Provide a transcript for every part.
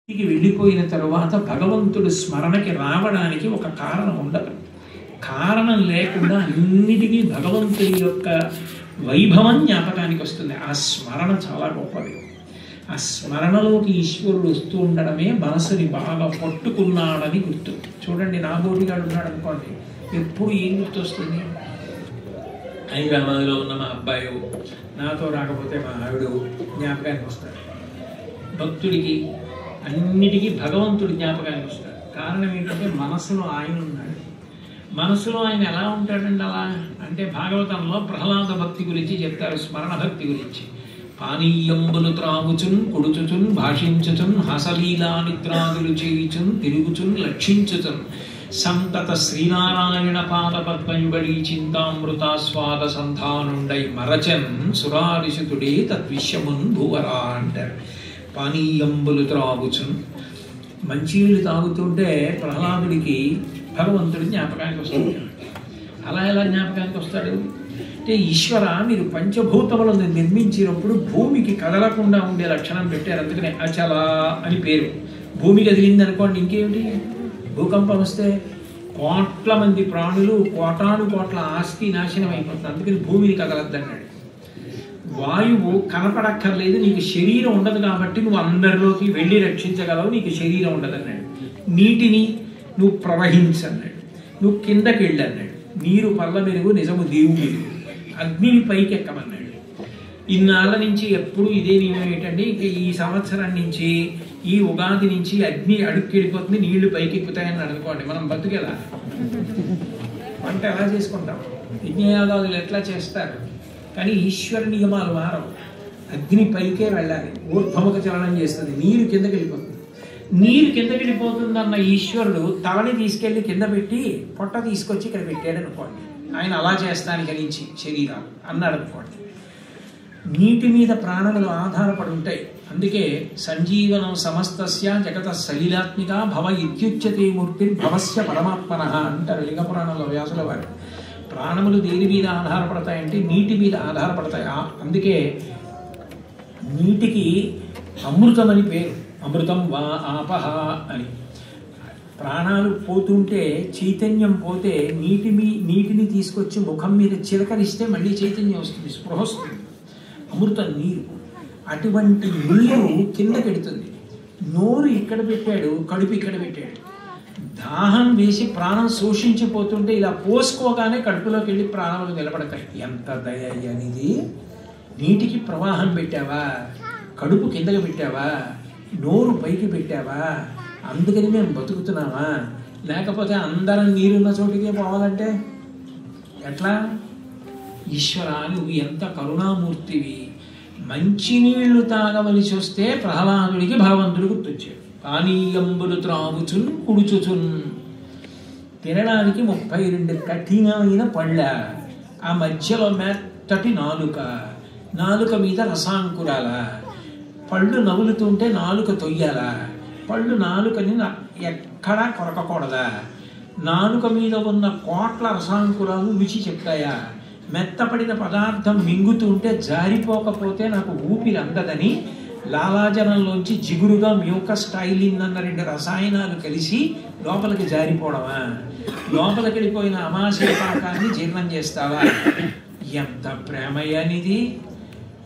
ఇంటికి వెళ్ళిపోయిన తరువాత భగవంతుడు స్మరణకి రావడానికి ఒక కారణం ఉండదు. కారణం లేకుండా అన్నిటికీ భగవంతుడి యొక్క వైభవం జ్ఞాపకానికి వస్తుంది. ఆ స్మరణ చాలా గొప్పది. ఆ స్మరణలోకి ఈశ్వరుడు వస్తూ ఉండడమే మనసుని బాగా పట్టుకున్నాడని గుర్తు. చూడండి, నాగోటిగాడు ఉన్నాడు అనుకోండి, ఎప్పుడు ఏం గుర్తొస్తుంది? హైదరాబాద్లో ఉన్న మా అబ్బాయి, నాతో రాకపోతే మా ఆవిడ జ్ఞాపకానికి వస్తాడు. భక్తుడికి అన్నిటికీ భగవంతుడి జ్ఞాపకానికి వస్తాడు. కారణం ఏంటంటే మనసులో ఆయన ఉన్నాడు. మనసులో ఆయన ఎలా ఉంటాడండి? అలా అంటే భాగవతంలో ప్రహ్లాద భక్తి గురించి చెప్తారు, స్మరణ భక్తి గురించి. పానీయంబులు త్రాగుచున్ కొడుచుచున్ భాషించుచున్ హసలీలా నిద్రాదులు చేయుచున్ తిరుగుచున్ లక్షించుచున్ సంతత శ్రీనారాయణ పాద పద్మయుబడి చింతామృతాస్వాద సంధానుండై మరచన్ సురారిషుతుడే తద్విశ్యమున్ భూవరా అంటారు. పానీయంబులు త్రాగుచున్, మంచినీళ్ళు తాగుతుంటే ప్రహ్లాదుడికి భగవంతుడి జ్ఞాపకానికి వస్తుంది. అలా ఎలా జ్ఞాపకానికి వస్తాడు అంటే, ఈశ్వర మీరు పంచభూతములను నిర్మించినప్పుడు భూమికి కదలకుండా ఉండే లక్షణం పెట్టారు. అందుకనే అచల అని పేరు. భూమి కదిలింది అనుకోండి, ఇంకేమిటి? భూకంపం వస్తే కోట్ల మంది ప్రాణులు, కోటాను కోట్ల ఆస్తి నాశనం అయిపోతుంది. అందుకని భూమిని కదలద్దన్నాడు. వాయువు కనపడక్కర్లేదు, నీకు శరీరం ఉండదు కాబట్టి నువ్వు అందరిలోకి వెళ్ళి రక్షించగలవు, నీకు శరీరం ఉండదన్నాడు. నీటిని నువ్వు ప్రవహించన్నాడు, నువ్వు కిందకి వెళ్ళన్నాడు. నీరు పల్ల మెరుగు నిజము దేవుడు. అగ్నిని పైకి ఎక్కమన్నాడు. ఇన్నాళ్ళ నుంచి ఎప్పుడు ఇదే నియమం ఏంటండి, ఇక ఈ సంవత్సరం నుంచి ఈ ఉగాది నుంచి అగ్ని అడుక్కి వెళ్ళిపోతుంది, నీళ్లు పైకి ఎక్కుతాయని అనుకోండి, మనం బతుకెలా? వంట ఎలా చేసుకుంటాం? యజ్ఞయాగాదులు ఎట్లా చేస్తారు? కానీ ఈశ్వర నియమాలు మారవు. అగ్ని పైకే వెళ్ళాలి, ఊర్ధ్వముఖ చలనం చేస్తుంది, నీరు కిందకి వెళ్ళిపోతుంది. నీరు కిందకి వెళ్ళిపోతుందన్న ఈశ్వరుడు తలని తీసుకెళ్లి కింద పెట్టి పొట్ట తీసుకొచ్చి ఇక్కడ పెట్టాడు అనుకోండి, ఆయన అలా చేస్తాను కలించి శరీరాలు అన్నాడు అనుకోండి. నీటి మీద ప్రాణములు ఆధారపడి ఉంటాయి. అందుకే సంజీవనం సమస్తస్య జగత సలీలాత్మిక భవ ఇత్యుచ్యతే మూర్తి భవస్య పరమాత్మన అంటారు లింగ పురాణంలో వ్యాసుల వారు. ప్రాణములు దేని మీద ఆధారపడతాయంటే నీటి మీద ఆధారపడతాయి. అందుకే నీటికి అమృతం అని పేరు. అమృతం వా ఆపహ అని. ప్రాణాలు పోతుంటే, చైతన్యం పోతే నీటిని తీసుకొచ్చి ముఖం మీద చిలకరిస్తే మళ్ళీ చైతన్యం వస్తుంది, స్పృహ వస్తుంది. అమృతం నీరు. అటువంటి నీరు కిందకెడుతుంది. నోరు ఇక్కడ పెట్టాడు, కడుపు ఇక్కడ పెట్టాడు. దాహం వేసి ప్రాణం శోషించిపోతుంటే ఇలా పోసుకోగానే కడుపులోకి వెళ్ళి ప్రాణాలు నిలబడతాయి. ఎంత దయ అనేది! నీటికి ప్రవాహం పెట్టావా, కడుపు కిందకి పెట్టావా, నోరు పైకి పెట్టావా, అందుకని మేము బతుకుతున్నామా? లేకపోతే అందరం నీరున్న చోటికే పోవాలంటే ఎట్లా? ఈశ్వర, నువ్వు ఎంత కరుణామూర్తివి! మంచినీళ్లు తాగవలసి వస్తే ప్రహ్లాదుడికి భగవంతుడు గుర్తొచ్చాడు. పానీయంబులు త్రాగుచున్ కుడుచుచున్, తినడానికి 32 కఠినమైన పళ్ళ, ఆ మధ్యలో మెత్తటి నాలుక మీద రసాంకురాల, పళ్ళు నవ్వులుతుంటే నాలుక తొయ్యాల, పళ్ళు నాలుకని ఎక్కడా కొరకకూడదా, నాలుక మీద ఉన్న కోట్ల రసాంకురాలు రుచి చెప్తాయా, మెత్తపడిన పదార్థం మింగుతుంటే జారిపోకపోతే నాకు ఊపిరి అందదని లాలాజనంలోంచి జిగురుగా మ్యూకస్ స్టైలిన్ అన్న 2 రసాయనాలు కలిసి లోపలికి జారిపోవడమా? లోపలికి వెళ్ళిపోయిన అమాశయ పాకాన్ని జీర్ణం చేస్తావా? ఎంత ప్రేమయ్యనిది!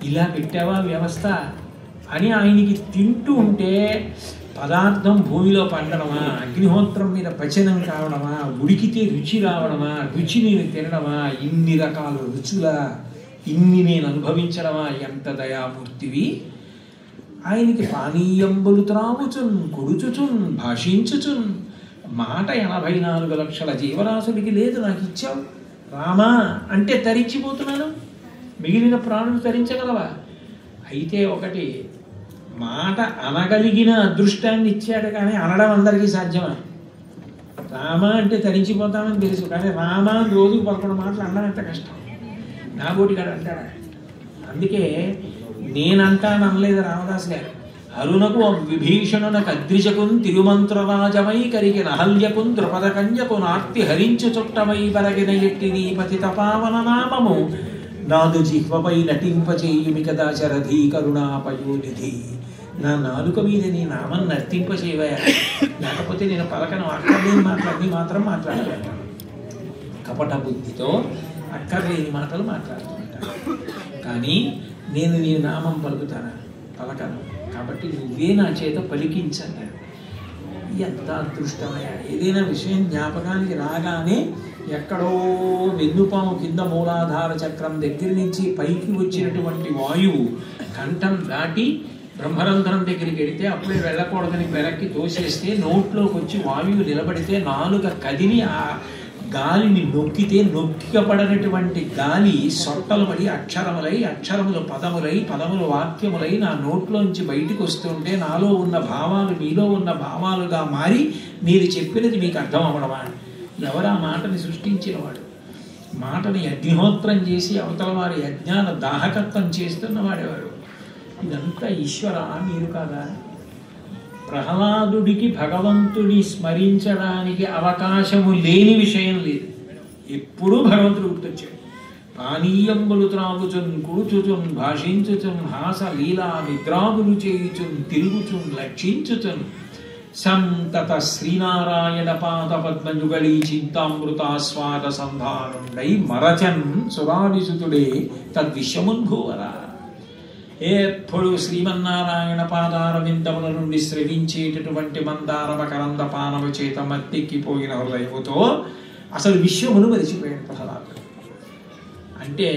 ఇలా పెట్టావా వ్యవస్థ అని ఆయనకి తింటూ ఉంటే పదార్థం భూమిలో పండడమా, అగ్నిహోత్రం మీద పచనం కావడమా, ఉడికితే రుచి రావడమా, రుచి నేను తినడమా, ఇన్ని రకాల రుచులా, ఇన్ని నేను అనుభవించడమా? ఎంత దయామూర్తివి! ఆయనకి పానీయంబులు త్రాగుచున్ కొడుచుచున్ భాషించుచున్, మాట 84 లక్షల జీవరాశుడికి లేదు, నాకు ఇచ్చావు రామా అంటే తరించిపోతున్నాను. మిగిలిన ప్రాణులు తరించగలవా? అయితే ఒకటి, మాట అనగలిగిన అదృష్టాన్ని ఇచ్చాడు, కానీ అనడం అందరికీ సాధ్యమా? రామ అంటే తరించిపోతామని తెలుసు, కానీ రామ రోజుకు 11 మాటలు అనడం ఎంత కష్టం. నాగోటిగాడు అంటాడా? అందుకే నేనంటాను అనలేదు రామదాస్ గారు. అరుణకు విభీషణునకు అద్రిజకున్ తిరుమంత్రరాజమై కరిగి నహల్యకున్ ద్రుపద కన్యకు నార్తి హరించు చుట్టమై బరగిన ఎట్టి నీ పతిత పావన నామము నాదు జిహ్వపై నటింపచేయుమి కదా శరధీ కరుణాపయోనిధి. నా నాలుక మీద నీ నామం నర్తింపచేయవయా, లేకపోతే నేను పలకను. అక్కర్లేని మాటలన్నీ మాత్రం మాట్లాడతాను. కపట బుద్ధితో అక్కర్లేని మాటలు మాట్లాడుతుంటాను. కానీ నేను నీ నామం పలుకుతానా? పలకను. కాబట్టి నువ్వే నా చేత పలికించను. ఎంత అదృష్టమయ్యా! ఏదైనా విషయం జ్ఞాపకానికి రాగానే ఎక్కడో వెన్నుపాము కింద మూలాధార చక్రం దగ్గర నుంచి పైకి వచ్చినటువంటి వాయువు కంఠం దాటి బ్రహ్మరంధ్రం దగ్గరికి వెడితే అప్పుడే వెళ్ళకూడదని వెనక్కి తోసేస్తే నోట్లోకి వచ్చి వాయువు నిలబడితే నాలుక కదిలి ఆ గాలిని నొక్కితే నొక్కికపడనటువంటి గాలి సొట్టలు పడి అక్షరములై, అక్షరములు పదములై, పదములు వాక్యములై నా నోట్లోంచి బయటికి వస్తుంటే నాలో ఉన్న భావాలు మీలో ఉన్న భావాలుగా మారి మీరు చెప్పినది మీకు అర్థం అవ్వడమా? ఎవరు ఆ మాటని సృష్టించినవాడు? మాటని అగ్నిహోత్రం చేసి అవతల వారి యజ్ఞాన దాహకత్వం చేస్తున్నవాడెవరు? ఇదంతా ఈశ్వర మీరు కాదా? ప్రహ్లాదుడికి భగవంతుడి స్మరించడానికి అవకాశము లేని విషయం లేదు. ఎప్పుడూ భగవంతుడు గుర్తొచ్చాడు. పానీయంబులు త్రాగుచున్, కూర్చుచున్, భాషించుచున్, హాస లీలా నిద్రాదులు చేయుచున్, తిరుగుచున్, లక్షించుచున్, సంతత శ్రీనారాయణ పాద పద్మయుగళీ చింతామృతాస్వాద సంధానుండై మరచన్ సురావిసుతుడే తద్విశ్వమున్భూవరా. ఎప్పుడు శ్రీమన్నారాయణ పాదార విందముల నుండి స్రవించేటటువంటి మందార మకరంద పానము చేత మత్తెక్కిపోయిన హృదయముతో అసలు విశ్వమును మరిచిపోయాడు ప్రహ్లాదుడు. అంటే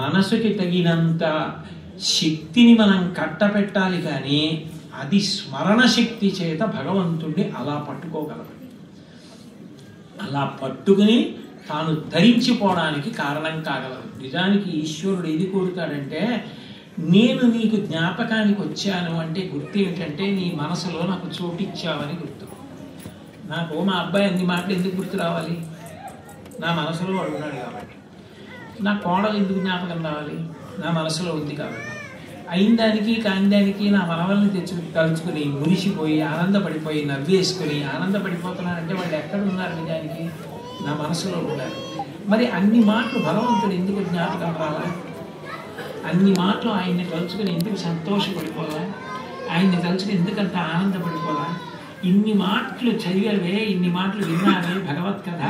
మనసుకి తగినంత శక్తిని మనం కట్టపెట్టాలి, కానీ అది స్మరణ శక్తి చేత భగవంతుణ్ణి అలా పట్టుకోగలదు. అలా పట్టుకుని తాను ధరించిపోవడానికి కారణం కాగలదు. నిజానికి ఈశ్వరుడు ఏది కోరుతాడంటే, నేను నీకు జ్ఞాపకానికి వచ్చాను అంటే గుర్తు ఏంటంటే నీ మనసులో నాకు చోటిచ్చావని గుర్తు. నాకు మా అబ్బాయి అన్ని మాటలు ఎందుకు గుర్తు రావాలి? నా మనసులో వాడు ఉన్నాడు కాబట్టి. నా కోడలు ఎందుకు జ్ఞాపకం రావాలి? నా మనసులో ఉంది కాబట్టి. అయిన దానికి కాని దానికి నా మనవల్ని తలుచుకుని మురిసిపోయి ఆనందపడిపోయి నవ్వేసుకుని ఆనందపడిపోతున్నానంటే వాళ్ళు ఎక్కడ ఉన్నారు? నిజానికి నా మనసులో ఉన్నారు. మరి అన్ని మాటలు భగవంతుడు ఎందుకు జ్ఞాపకం రావాలి? అన్ని మాటలు ఆయన్ని తలుచుకుని ఎందుకు సంతోషపడిపోవాలా? ఆయన్ని తలుచుకుని ఎందుకంత ఆనందపడిపోవాలా? ఇన్ని మాటలు చదివే, ఇన్ని మాటలు విన్నావే భగవత్ కథ,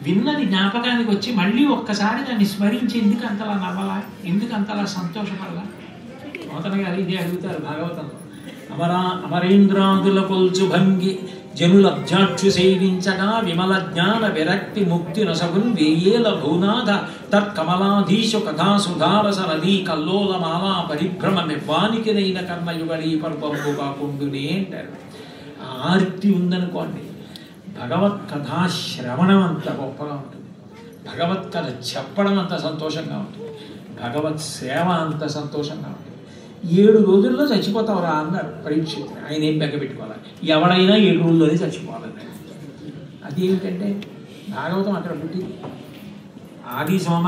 విన్నది జ్ఞాపకానికి వచ్చి మళ్ళీ ఒక్కసారి దాన్ని స్మరించి ఎందుకు అంతలా నవ్వాలా? ఎందుకు అంతలా సంతోషపడాలా? నూతన గారు ఇదే అడుగుతారు భాగవతంలో. అమరేంద్రాదుల కొల్చు భంగి జనుల అబ్జాక్షు సేవించగా విమల జ్ఞాన విరక్తి ముక్తి నసగున్ వేయేల భూనాథ తత్కమలాధీశు కథా సుధారస నదీ కల్లోల మాలా పరిభ్రమ నిర్వానికి నైన కర్ణయుగళీ పర్వంపు కాకుండునే అంటారు. ఆర్తి ఉందనుకోండి, భగవత్ కథా శ్రవణం అంత గొప్పగా ఉంటుంది, భగవత్ కథ చెప్పడం అంత సంతోషంగా ఉంటుంది, భగవత్ సేవ అంత సంతోషంగా ఉంటుంది. 7 రోజుల్లో చచ్చిపోతావురా అన్నారు పరీక్షిత్. ఆయన ఏం బెగ్గబెట్టుకోవాలి? ఎవడైనా 7 రోజుల్లోనే చచ్చిపోవాలన్నాడు. అదేమిటంటే భాగవతం అక్కడ పుట్టింది. ఆది సోమ